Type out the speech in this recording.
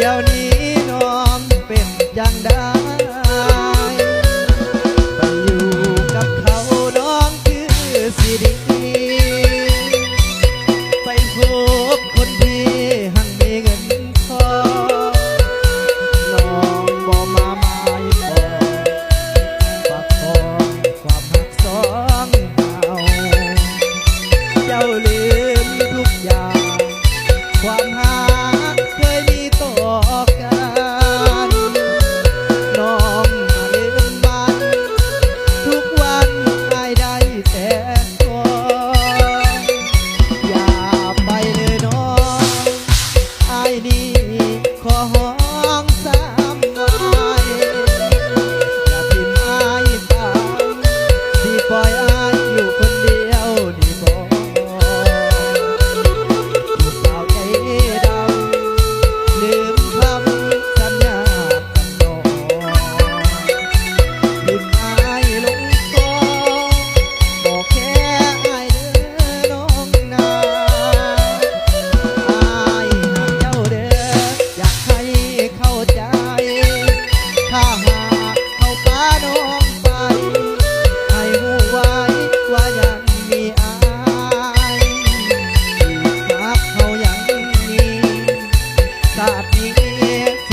ดี๋ยวนี้น้องเป็นจังได้ไปอยู่กับเขาน้องคือสิดีไปพบคนที่หันมีเงินทองน้องบ่มาหมายปองปักทองความหักสองเราเจ้าลืมทุกอย่างความหาเคยมีต่อกันน้องมาลืมมันทุกวันไม่ได้แต่ก่อนอย่าไปเลยน้องไอ้นี่ขอห้องสามวันอย่าทิ้งไอ้ไปที่ปล่อยไอ้อยู่คนเดียวนี่บอก ลืมคำสัญญากันน้องลืมอายลงคอบอกแค่อายเด้อน้องนาอายหากเจ้าเด้ออยากให้เข้าใจถ้าหากเข้าป่าน้องไปให้หูไว้ว่ายังมีอายที่รักเขายังมีชาตินี้